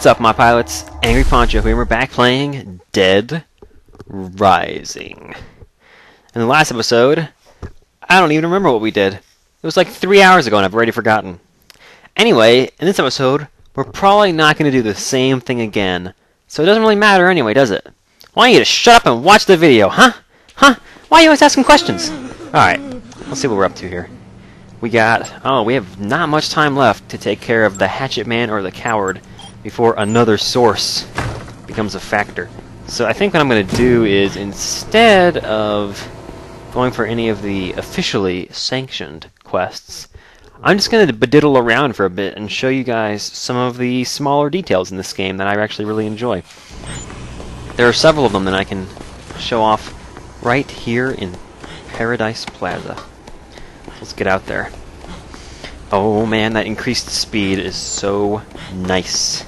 What's up, my pilots? Angry Poncho here. We're back playing Dead Rising. In the last episode, I don't even remember what we did. It was like 3 hours ago and I've already forgotten. Anyway, in this episode, we're probably not going to do the same thing again. So it doesn't really matter anyway, does it? Why don't you just shut up and watch the video, huh? Huh? Why are you always asking questions? Alright, let's see what we're up to here. We have not much time left to take care of the Hatchet Man or the Coward before another source becomes a factor. So I think what I'm going to do is, instead of going for any of the officially sanctioned quests, I'm just going to bediddle around for a bit and show you guys some of the smaller details in this game that I actually really enjoy. There are several of them that I can show off right here in Paradise Plaza. Let's get out there. Oh man, that increased speed is so nice.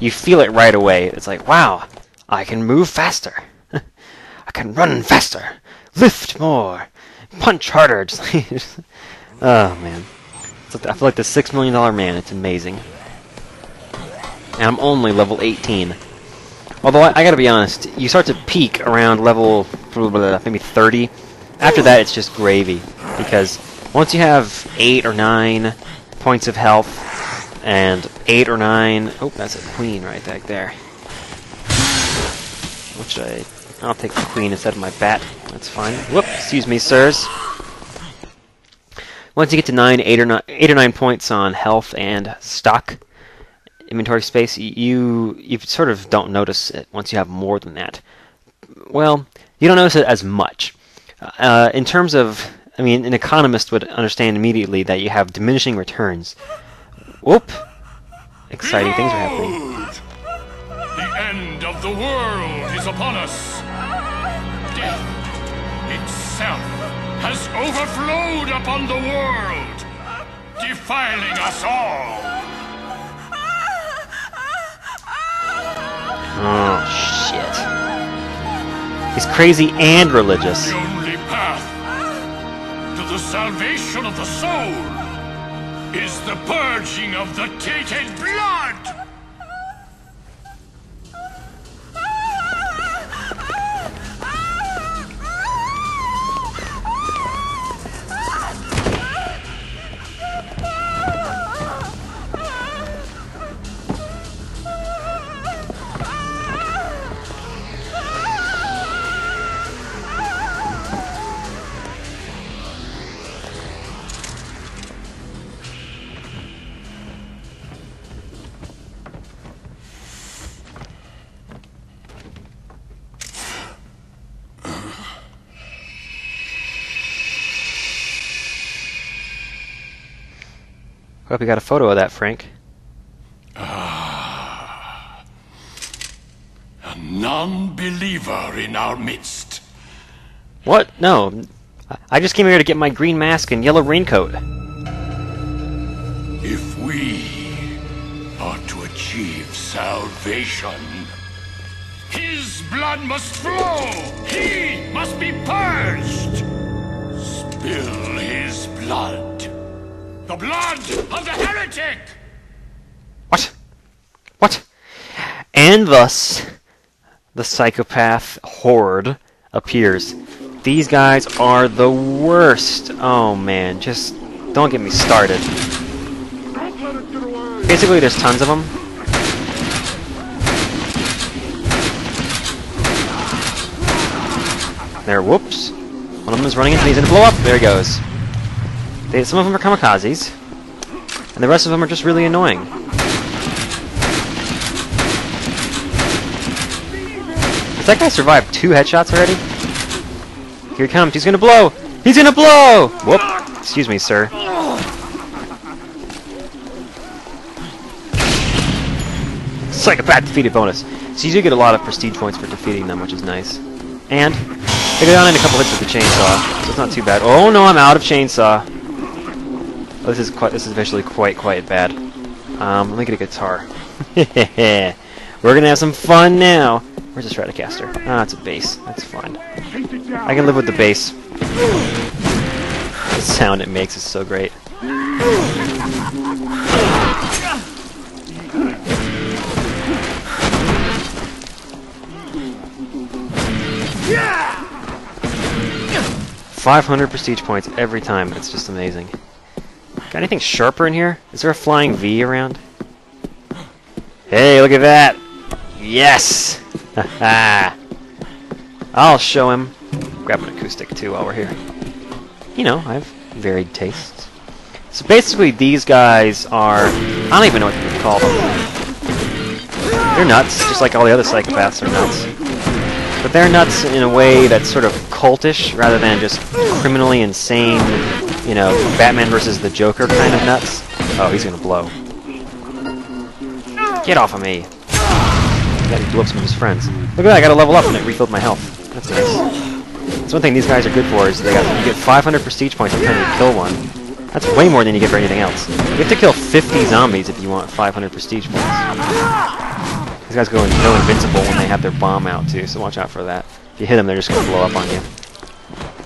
You feel it right away. It's like, wow, I can move faster. I can run faster. Lift more. Punch harder. Oh man. I feel like the $6 million man. It's amazing. And I'm only level 18. Although, I gotta be honest, you start to peak around level maybe 30. After that, it's just gravy. Because once you have 8 or 9 points of health, and 8 or 9... Oh, that's a queen right back there. What should I... I'll take the queen instead of my bat. That's fine. Whoop! Excuse me, sirs. Once you get to 8 or 9 points on health and stock inventory space, you sort of don't notice it once you have more than that. Well, you don't notice it as much. In terms of... I mean, an economist would understand immediately that you have diminishing returns. Whoop! Exciting things are happening. The end of the world is upon us. Death itself has overflowed upon the world, defiling us all. Oh, shit. He's crazy and religious. The only path to the salvation of the soul is the purging of the tainted blood! Hope you got a photo of that, Frank. A non-believer in our midst. What? No. I just came here to get my green mask and yellow raincoat. If we are to achieve salvation, his blood must flow! He must be purged! Spill his blood. The blood of the heretic! What? What? And thus, the psychopath horde appears. These guys are the worst. Oh man, just don't get me started. Basically, there's tons of them. There, whoops. One of them is running into me, he's gonna blow up. There he goes. Some of them are kamikazes, and the rest of them are just really annoying. Has that guy survived 2 headshots already? Here he comes, he's gonna blow! He's gonna blow! Whoop! Excuse me, sir. Psychopath defeated bonus. So you do get a lot of prestige points for defeating them, which is nice. And they go down in a couple hits with the chainsaw, so it's not too bad. Oh no, I'm out of chainsaw. Oh, this is visually quite bad. Let me get a guitar. We're gonna have some fun now. Where's the Stratocaster? Ah, it's a bass. That's fine. I can live with the bass. The sound it makes is so great. 500 prestige points every time. It's just amazing. Got anything sharper in here? Is there a flying V around? Hey, look at that! Yes! Haha! I'll show him. Grab an acoustic too while we're here. You know, I have varied tastes. So basically these guys are... I don't even know what to call them. They're nuts, just like all the other psychopaths are nuts. But they're nuts in a way that's sort of cultish, rather than just criminally insane, you know, Batman versus the Joker kind of nuts. Oh, he's gonna blow. Get off of me! Yeah, he blew up some of his friends. Look at that, I got to level up and it refilled my health. That's nice. That's one thing these guys are good for, is you get 500 prestige points every time you kill one. That's way more than you get for anything else. You have to kill 50 zombies if you want 500 prestige points. These guys go invincible when they have their bomb out too, so watch out for that. If you hit them, they're just going to blow up on you.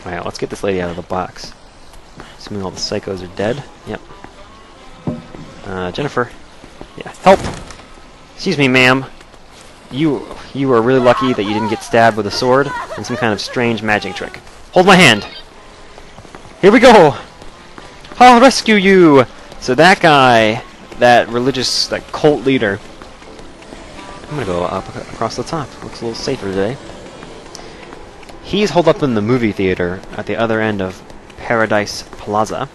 Alright, let's get this lady out of the box. Assuming all the psychos are dead. Yep. Jennifer. Yeah, help! Excuse me, ma'am. You are really lucky that you didn't get stabbed with a sword and some kind of strange magic trick. Hold my hand! Here we go! I'll rescue you! So that guy, that religious, that cult leader... I'm gonna go up across the top. Looks a little safer today. He's holed up in the movie theater at the other end of Paradise Plaza.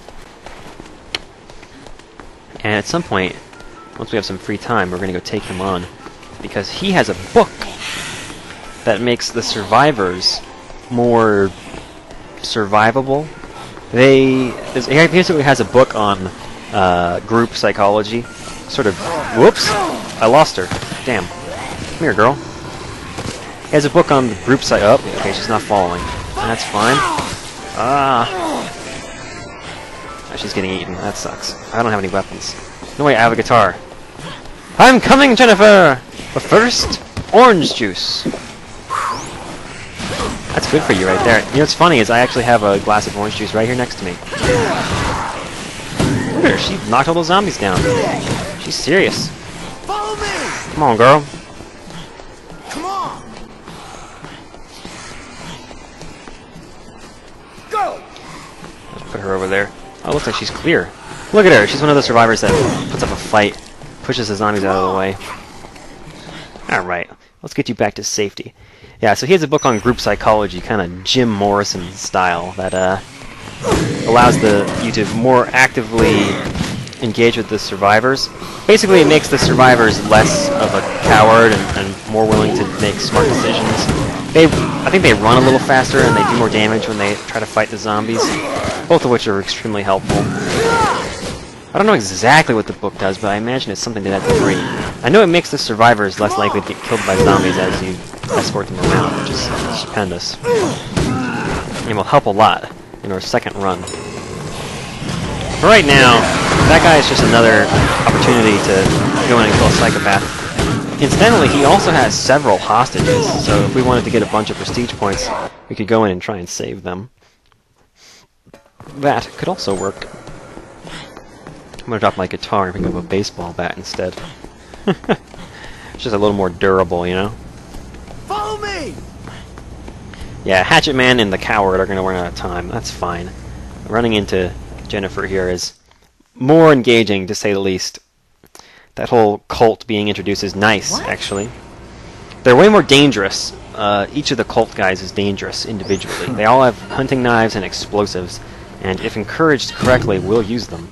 And at some point, once we have some free time, we're gonna go take him on. Because he has a book that makes the survivors more survivable. He basically has a book on group psychology. Sort of... Whoops! I lost her. Damn. Come here, girl. He has a book on the group psych... Oh, okay, she's not following. That's fine. Ah. Oh, she's getting eaten. That sucks. I don't have any weapons. No way, I have a guitar. I'm coming, Jennifer! But first, orange juice. That's good for you right there. You know what's funny is I actually have a glass of orange juice right here next to me. Look at her, she knocked all those zombies down. She's serious. Follow me! Come on, girl. Come on! Go! Let's put her over there. Oh, it looks like she's clear. Look at her, she's one of the survivors that puts up a fight, pushes the zombies out of the way. Alright, let's get you back to safety. Yeah, so he has a book on group psychology, kind of Jim Morrison style, that allows you to more actively engage with the survivors. Basically, it makes the survivors less of a coward and more willing to make smart decisions. I think they run a little faster and they do more damage when they try to fight the zombies, both of which are extremely helpful. I don't know exactly what the book does, but I imagine it's something to that degree. I know it makes the survivors less likely to get killed by zombies as you escort them around, which is stupendous. And will help a lot in our second run. For right now, that guy is just another opportunity to go in and kill a psychopath. Incidentally, he also has several hostages, so if we wanted to get a bunch of prestige points, we could go in and try and save them. That could also work. I'm gonna drop my guitar and pick up a baseball bat instead. It's just a little more durable, you know? Follow me! Yeah, Hatchet Man and the Coward are gonna run out of time. That's fine. Running into Jennifer here is more engaging, to say the least. That whole cult being introduced is nice, actually. They're way more dangerous. Each of the cult guys is dangerous individually. They all have hunting knives and explosives, and if encouraged correctly, will use them.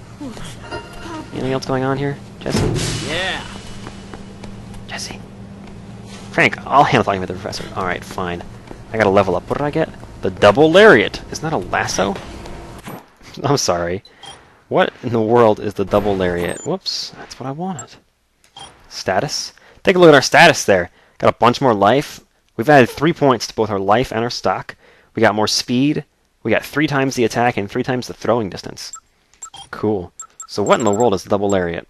Anything else going on here? Jesse? Yeah. Jesse. Frank, I'll handle talking with the professor. Alright, fine. I gotta level up. What did I get? The double lariat. Isn't that a lasso? I'm sorry. What in the world is the double lariat? Whoops, that's what I wanted. Status? Take a look at our status there. Got a bunch more life. We've added 3 points to both our life and our stock. We got more speed. We got 3 times the attack and 3 times the throwing distance. Cool. So what in the world is the double lariat?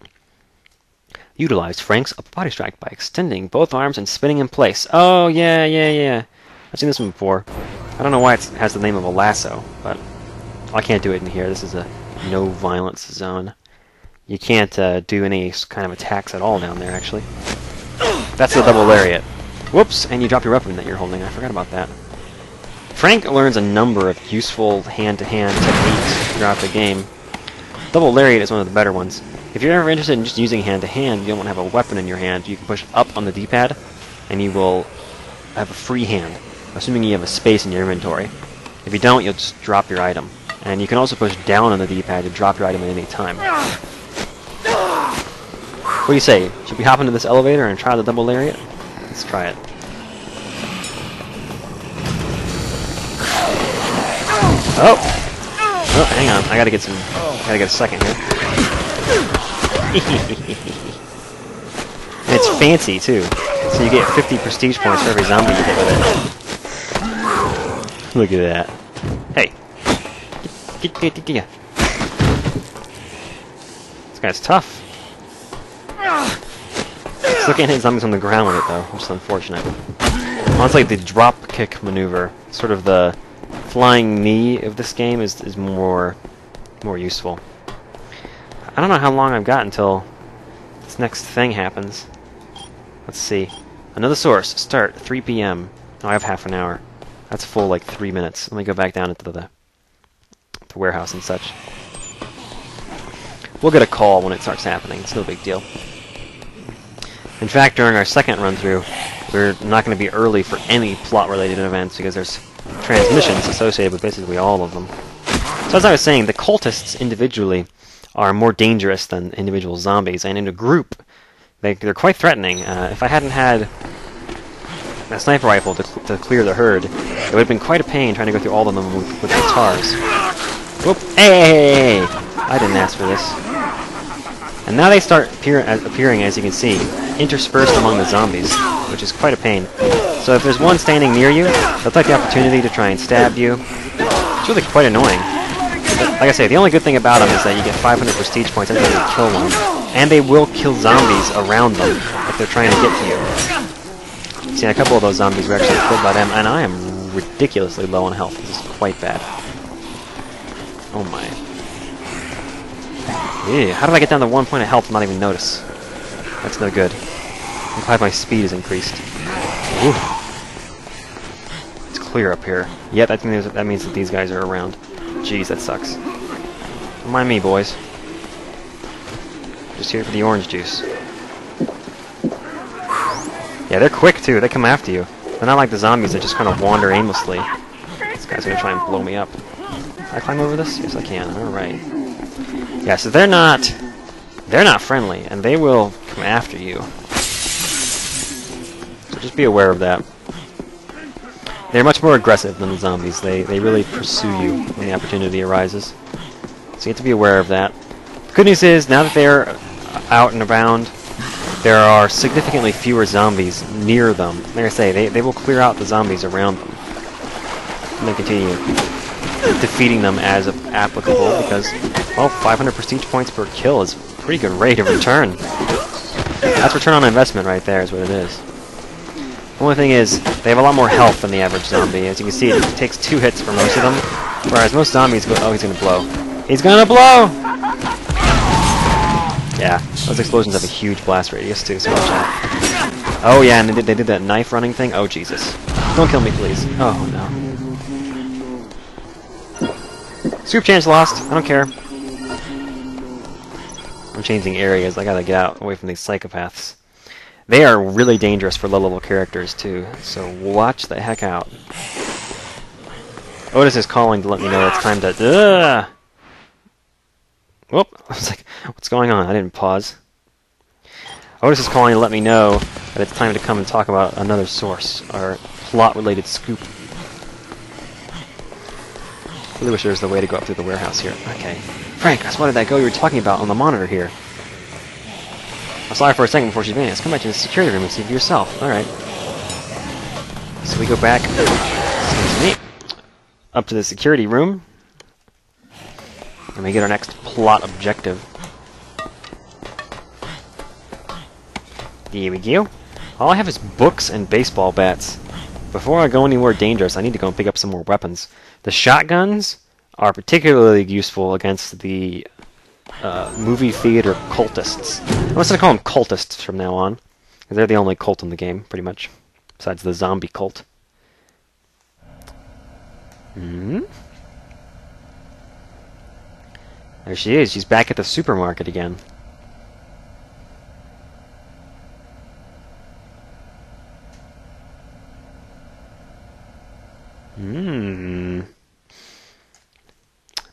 Utilize Frank's upper body strike by extending both arms and spinning in place. Oh, yeah. I've seen this one before. I don't know why it has the name of a lasso, but I can't do it in here. This is a no violence zone. You can't do any kind of attacks at all down there, actually. That's the double lariat. Whoops, and you drop your weapon that you're holding. I forgot about that. Frank learns a number of useful hand-to-hand techniques throughout the game. Double Lariat is one of the better ones. If you're ever interested in just using hand-to-hand, you don't want to have a weapon in your hand, you can push up on the D-pad, and you will have a free hand, assuming you have a space in your inventory. If you don't, you'll just drop your item. And you can also push down on the D-pad to drop your item at any time. What do you say? Should we hop into this elevator and try the double lariat? Let's try it. Oh! Oh, hang on. I gotta get some. Gotta get a second here. And it's fancy too. So you get 50 prestige points for every zombie you hit with it. Look at that. Hey. Get. This guy's tough. Still can't hit zombies on the ground with it though, which is unfortunate. Oh, it's like the drop kick maneuver. Sort of the flying knee of this game is more useful. I don't know how long I've got until this next thing happens. Let's see. Another source. Start 3 p.m. Oh, I have half an hour. That's full like 3 minutes. Let me go back down into the warehouse and such. We'll get a call when it starts happening. It's no big deal. In fact, during our second run-through, we're not going to be early for any plot-related events because there's transmissions associated with basically all of them. So as I was saying, the cultists individually are more dangerous than individual zombies, and in a group, they're quite threatening. If I hadn't had a sniper rifle to clear the herd, it would have been quite a pain trying to go through all of them with guitars. Whoop! Hey! I didn't ask for this. And now they start appearing, as you can see, interspersed among the zombies, which is quite a pain. So if there's one standing near you, they'll take the opportunity to try and stab you. It's really quite annoying. But like I say, the only good thing about them is that you get 500 prestige points every time you kill one, and they will kill zombies around them if they're trying to get to you. See, a couple of those zombies were actually killed by them, and I am ridiculously low on health. This is quite bad. Oh my. Yeah, how did I get down to 1 point of health and not even notice? That's no good. I'm glad my speed is increased. Ooh. It's clear up here. Yeah, that means that these guys are around. Jeez, that sucks. Don't mind me, boys. Just here for the orange juice. Yeah, they're quick too. They come after you. They're not like the zombies that just kind of wander aimlessly. This guy's gonna try and blow me up. Can I climb over this? Yes, I can. All right. Yeah, so they're not friendly, and they will come after you. So just be aware of that. They're much more aggressive than the zombies. They really pursue you when the opportunity arises. So you have to be aware of that. The good news is, now that they're out and around, there are significantly fewer zombies near them. Like I say, they will clear out the zombies around them. And then continue defeating them as applicable, because, well, 500 prestige points per kill is a pretty good rate of return. That's return on investment right there is what it is. The only thing is, they have a lot more health than the average zombie. As you can see, it takes 2 hits for most of them, whereas most zombies go... Oh, he's gonna blow. He's gonna blow! Yeah, those explosions have a huge blast radius too, so watch out. Oh yeah, and they did that knife running thing? Oh Jesus. Don't kill me, please. Oh no. Scoop chance lost. I don't care. I'm changing areas. I gotta get out away from these psychopaths. They are really dangerous for low-level characters, too, so watch the heck out. Otis is calling to let me know it's time to... Whoop! I was like, what's going on? I didn't pause. Otis is calling to let me know that it's time to come and talk about another source, our plot-related scoop. I really wish there was a way to go up through the warehouse here. Okay. Frank, I spotted that girl you were talking about on the monitor here. I saw her for a second before she vanished. Come back to the security room and see for yourself. Alright. So we go back, excuse me, up to the security room. And we get our next plot objective. Here we go. All I have is books and baseball bats. Before I go anywhere dangerous, I need to go and pick up some more weapons. The shotguns are particularly useful against the movie theater cultists. I'm just going to call them cultists from now on. They're the only cult in the game, pretty much. Besides the zombie cult. Hmm? There she is. She's back at the supermarket again.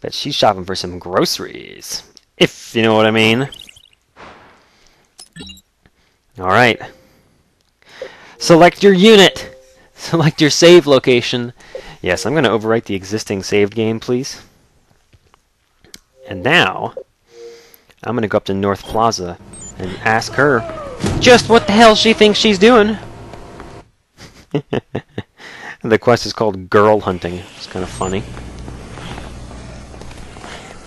Bet she's shopping for some groceries. If you know what I mean. Alright. Select your unit! Select your save location. Yes, I'm going to overwrite the existing saved game, please. And now, I'm going to go up to North Plaza and ask her just what the hell she thinks she's doing. The quest is called Girl Hunting. It's kind of funny.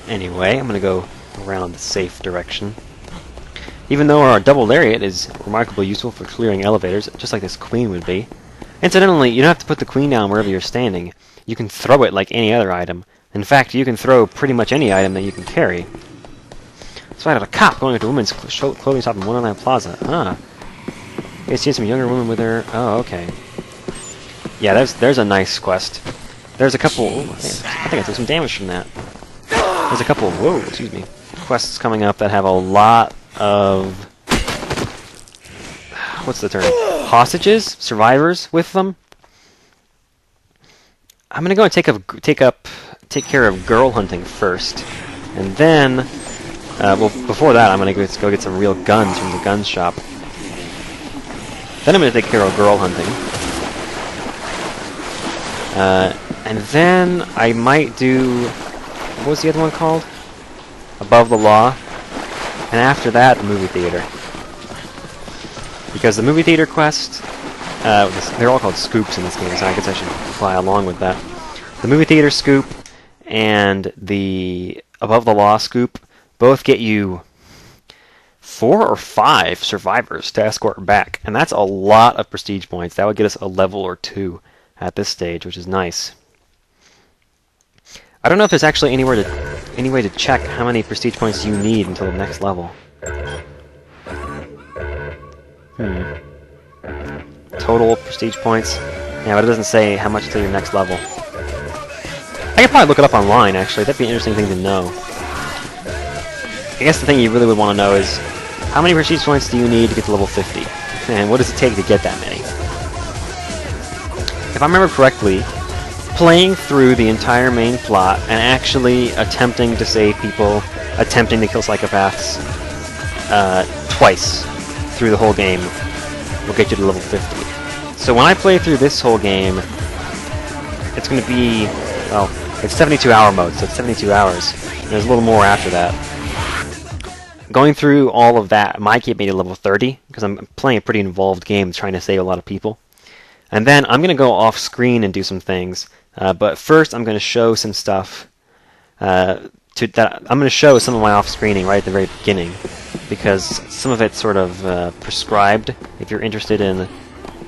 Anyway, I'm going to go around the safe direction. Even though our double lariat is remarkably useful for clearing elevators, just like this queen would be. Incidentally, you don't have to put the queen down wherever you're standing. You can throw it like any other item. In fact, you can throw pretty much any item that you can carry. Spotted a cop going into a women's clothing shop in 109 Plaza. Ah. You see some younger woman with her... Oh, okay. Yeah, there's a nice quest. There's a couple... Ooh, I think I took some damage from that. There's a couple... Whoa, excuse me. Quests coming up that have a lot of... What's the term? Hostages? Survivors with them? I'm gonna go and take care of girl hunting first. And then... well, before that, I'm gonna go get some real guns from the gun shop. Then I'm gonna take care of girl hunting. And then I might do... What was the other one called? Above the Law. And after that, the movie theater. Because the movie theater quest... they're all called scoops in this game, so I guess I should fly along with that. The movie theater scoop and the Above the Law scoop both get you 4 or 5 survivors to escort back. And that's a lot of prestige points. That would get us a level or 2 at this stage, which is nice. I don't know if there's actually any way to check how many prestige points you need until the next level. Total prestige points. Yeah, but it doesn't say how much till your next level. I could probably look it up online, actually. That'd be an interesting thing to know. I guess the thing you really would want to know is how many prestige points do you need to get to level 50? And what does it take to get that many? If I remember correctly, playing through the entire main plot and actually attempting to save people, attempting to kill psychopaths twice through the whole game will get you to level 50. So when I play through this whole game, it's going to be, well, it's 72-hour mode, so it's 72 hours. And there's a little more after that. Going through all of that might get me to level 30, because I'm playing a pretty involved game trying to save a lot of people. And then I'm going to go off screen and do some things. But first I'm going to show some stuff. I'm going to show some of my off-screening right at the very beginning, because some of it's sort of prescribed if you're interested in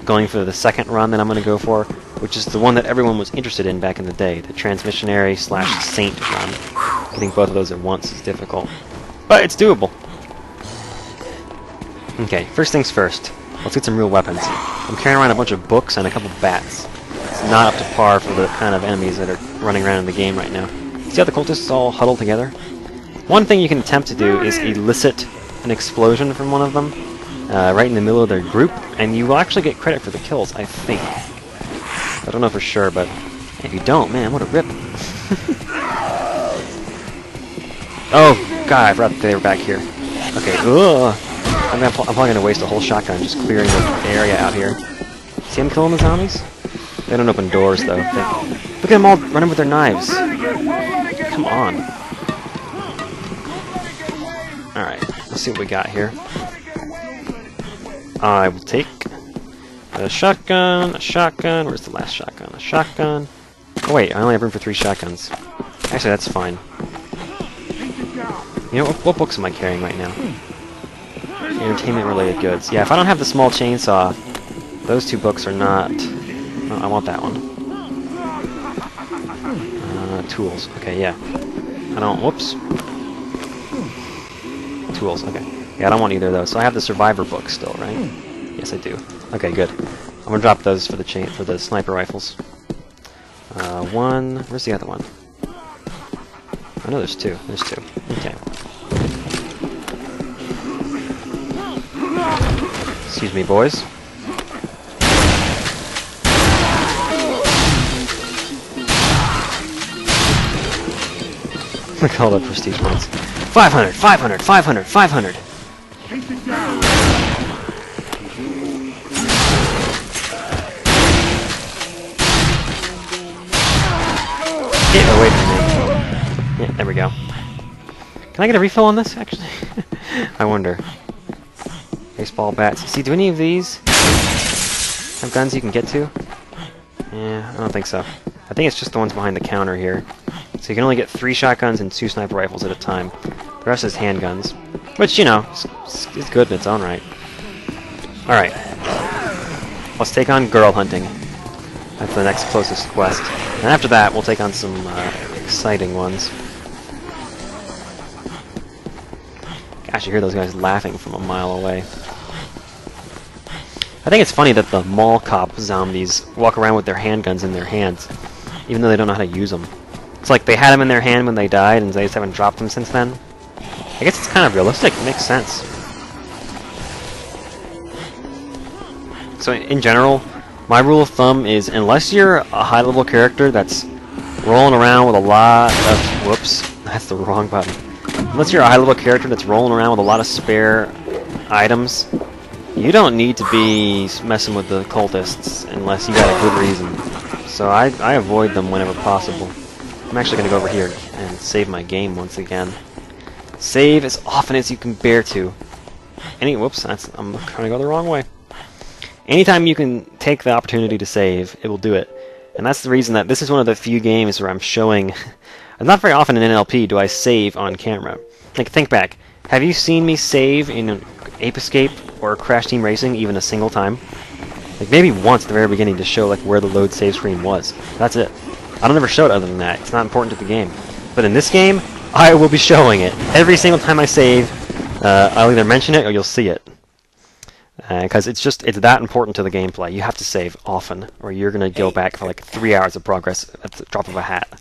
going for the second run that I'm going to go for, which is the one that everyone was interested in back in the day, the Transmissionary / Saint run. Getting both of those at once is difficult, but it's doable. Okay, first things first. Let's get some real weapons. I'm carrying around a bunch of books and a couple bats. It's not up to par for the kind of enemies that are running around in the game right now. See how the cultists all huddled together? One thing you can attempt to do is elicit an explosion from one of them, right in the middle of their group, and you will actually get credit for the kills, I think. I don't know for sure, but if you don't, man, what a rip. Oh, God, I forgot that they were back here. Okay, ugh. I'm probably going to waste a whole shotgun just clearing the area out here. See them killing the zombies? They don't open doors, though. Look at them all running with their knives. Come on. Alright, let's see what we got here. I will take a shotgun, where's the last shotgun? A shotgun. Oh wait, I only have room for 3 shotguns. Actually, that's fine. You know, what books am I carrying right now? Entertainment-related goods. Yeah, if I don't have the small chainsaw, those 2 books are not... Oh, I want that one. Tools. Okay, yeah. I don't... Whoops. Tools, okay. Yeah, I don't want either of those. So I have the Survivor book still, right? Yes, I do. Okay, good. I'm gonna drop those for the sniper rifles. One. Where's the other one? I know there's two. There's two. Okay. Excuse me, boys. Look at all the prestige points. 500, 500, 500, 500. Get away from me. Yeah, there we go. Can I get a refill on this, actually? I wonder. Baseball bats. See, do any of these have guns you can get to? Yeah, I don't think so. I think it's just the ones behind the counter here. So you can only get 3 shotguns and 2 sniper rifles at a time. The rest is handguns. Which, you know, is good in its own right. Alright. Let's take on girl hunting. That's the next closest quest. And after that, we'll take on some exciting ones. Gosh, you hear those guys laughing from a mile away. I think it's funny that the mall cop zombies walk around with their handguns in their hands, even though they don't know how to use them. It's like they had them in their hand when they died, and they just haven't dropped them since then. I guess it's kind of realistic. It makes sense. So in general, my rule of thumb is unless you're a high-level character that's rolling around with a lot of... Whoops, that's the wrong button. Unless you're a high-level character that's rolling around with a lot of spare items, you don't need to be messing with the cultists unless you got a good reason. So I avoid them whenever possible. I'm actually going to go over here and save my game once again. Save as often as you can bear to. Whoops, I'm trying to go the wrong way. Anytime you can take the opportunity to save, it will do it. And that's the reason that this is one of the few games where I'm showing... Not very often in NLP do I save on camera. Like, think back. Have you seen me save in Ape Escape or Crash Team Racing even a single time? Like, maybe once at the very beginning to show like where the load save screen was. That's it. I don't ever show it other than that. It's not important to the game. But in this game, I will be showing it. Every single time I save, I'll either mention it or you'll see it. Because it's that important to the gameplay. You have to save often, or you're going to go back for like 3 hours of progress at the drop of a hat.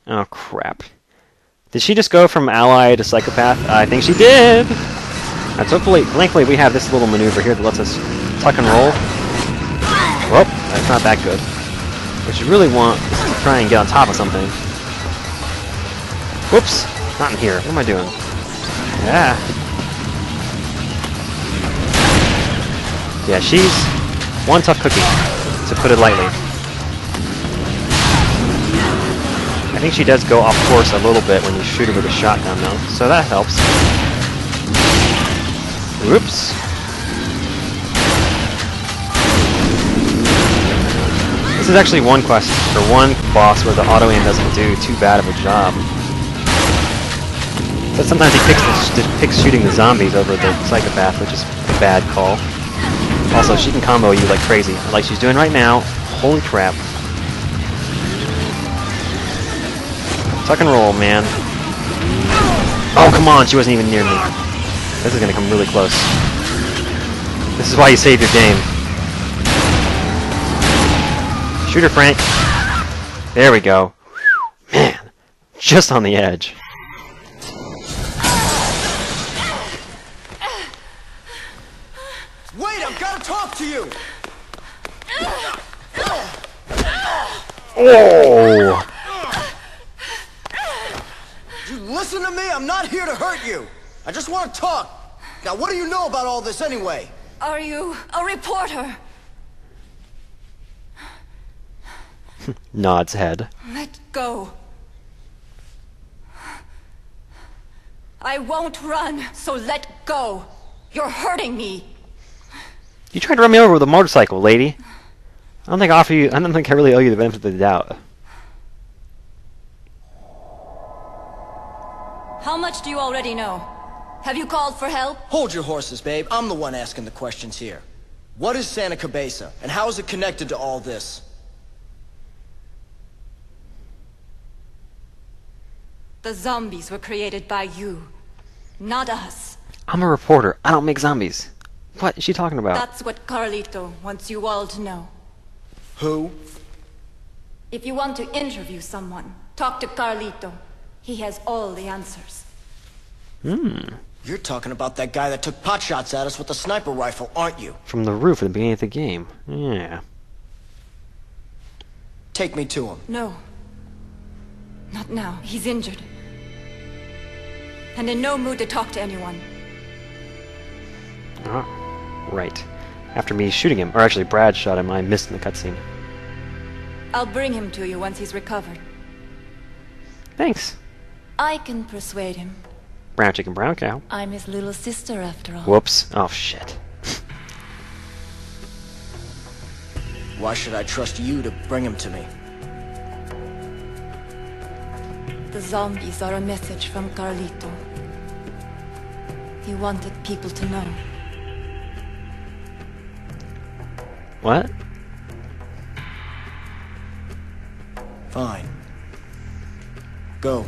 Oh, crap. Did she just go from ally to psychopath? I think she did! Alright, so thankfully we have this little maneuver here that lets us tuck and roll. Well, that's not that good. What you really want is to try and get on top of something. Whoops! Not in here. What am I doing? Yeah. Yeah, she's one tough cookie, to put it lightly. I think she does go off course a little bit when you shoot her with a shotgun, though, so that helps. Whoops. This is actually one quest, or one boss where the auto-aim doesn't do too bad of a job. But sometimes he picks shooting the zombies over the psychopath, which is a bad call. Also, she can combo you like crazy, like she's doing right now. Holy crap. Tuck and roll, man. Oh, come on, she wasn't even near me. This is gonna come really close. This is why you save your game. Shoot her, Frank. There we go. Man, just on the edge. Wait, I've got to talk to you! Oh! You listen to me? I'm not here to hurt you. I just want to talk. Now, what do you know about all this anyway? Are you a reporter? Nods head. Let go. I won't run, so let go. You're hurting me. You tried to run me over with a motorcycle, lady. I don't think I really owe you the benefit of the doubt. How much do you already know? Have you called for help? Hold your horses, babe. I'm the one asking the questions here. What is Santa Cabeza, and how is it connected to all this? The zombies were created by you, not us. I'm a reporter. I don't make zombies. What is she talking about? That's what Carlito wants you all to know. Who? If you want to interview someone, talk to Carlito. He has all the answers. You're talking about that guy that took potshots at us with a sniper rifle, aren't you? From the roof at the beginning of the game. Yeah. Take me to him. No. Not now. He's injured. And in no mood to talk to anyone. Ah, right. After me shooting him, or actually Brad shot him, I missed in the cutscene. I'll bring him to you once he's recovered. Thanks. I can persuade him. Brown chicken, brown cow. I'm his little sister after all. Whoops. Oh, shit. Why should I trust you to bring him to me? The zombies are a message from Carlito. He wanted people to know. What? Fine. Go.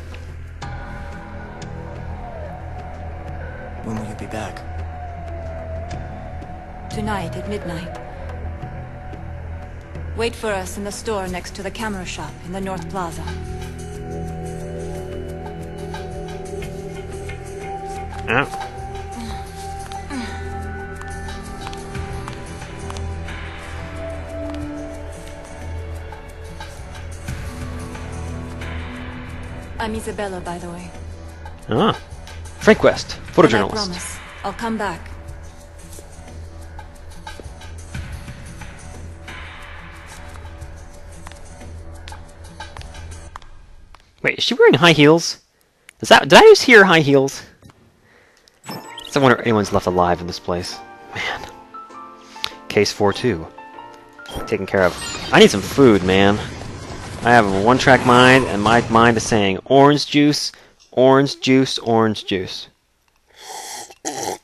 When will you be back? Tonight at midnight. Wait for us in the store next to the camera shop in the North Plaza. Ah. I'm Isabella, by the way. Ah. Frank West, And I photojournalist. promise, I'll come back. Wait, is she wearing high heels? Did I just hear high heels? I wonder if anyone's left alive in this place. Man. Case 4-2. Taken care of. I need some food, man. I have a one-track mind, and my mind is saying orange juice, orange juice, orange juice. I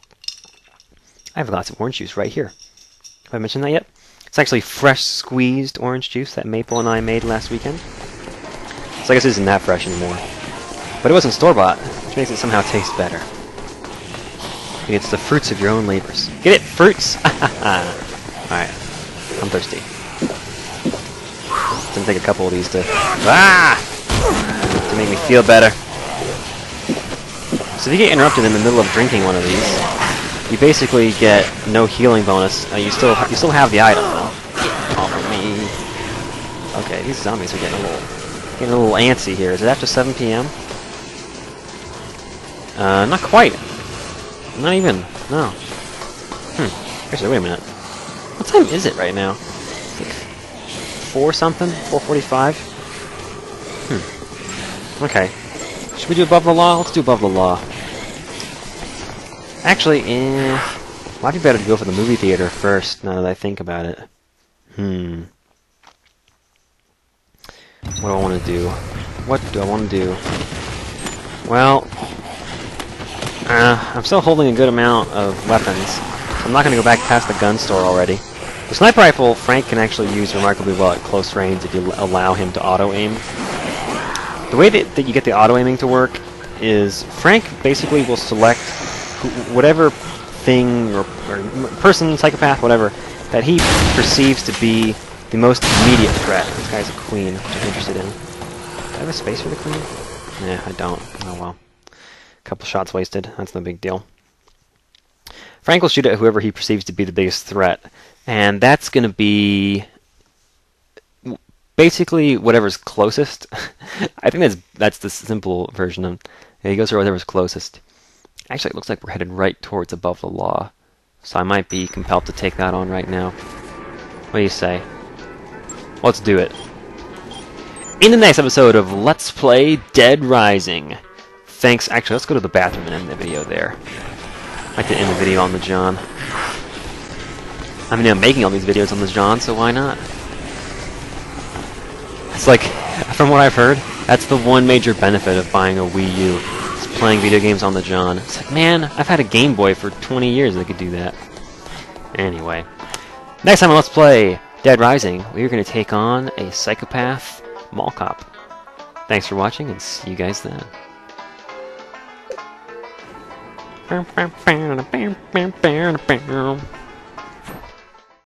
have a glass of orange juice right here. Have I mentioned that yet? It's actually fresh squeezed orange juice that Maple and I made last weekend. So I guess it isn't that fresh anymore. But it wasn't store-bought, which makes it somehow taste better. It's the fruits of your own labors. Get it? Fruits? Alright. I'm thirsty. It's gonna take a couple of these to make me feel better. So if you get interrupted in the middle of drinking one of these, you basically get no healing bonus. You still have the item though. Get off of me. Okay, these zombies are getting a little antsy here. Is it after 7 p.m.? Not quite. Not even. No. Actually, wait a minute. What time is it right now? It's like 4 something? 4:45? Okay. Should we do above the law? Let's do above the law. Actually, might be better to go for the movie theater first, now that I think about it. What do I want to do? What do I want to do? Well, I'm still holding a good amount of weapons. So I'm not going to go back past the gun store already. The sniper rifle, Frank can actually use remarkably well at close range if you allow him to auto-aim. The way that you get the auto-aiming to work is Frank basically will select whatever thing or person, psychopath, whatever, that he perceives to be the most immediate threat. This guy's a queen, which I'm interested in. Do I have a space for the queen? Nah, I don't. Oh well. Couple shots wasted. That's no big deal. Frank will shoot at whoever he perceives to be the biggest threat, and that's going to be basically whatever's closest. I think that's the simple version of. Yeah, he goes for whatever's closest. Actually, it looks like we're headed right towards above the law, so I might be compelled to take that on right now. What do you say? Let's do it. In the next episode of Let's Play Dead Rising. Thanks. Actually, let's go to the bathroom and end the video there. I like to end the video on the John. I mean, I'm making all these videos on the John, so why not? It's like, from what I've heard, that's the one major benefit of buying a Wii U. Is playing video games on the John. It's like, man, I've had a Game Boy for 20 years that could do that. Anyway. Next time on Let's Play Dead Rising, we're going to take on a psychopath mall cop. Thanks for watching, and see you guys then.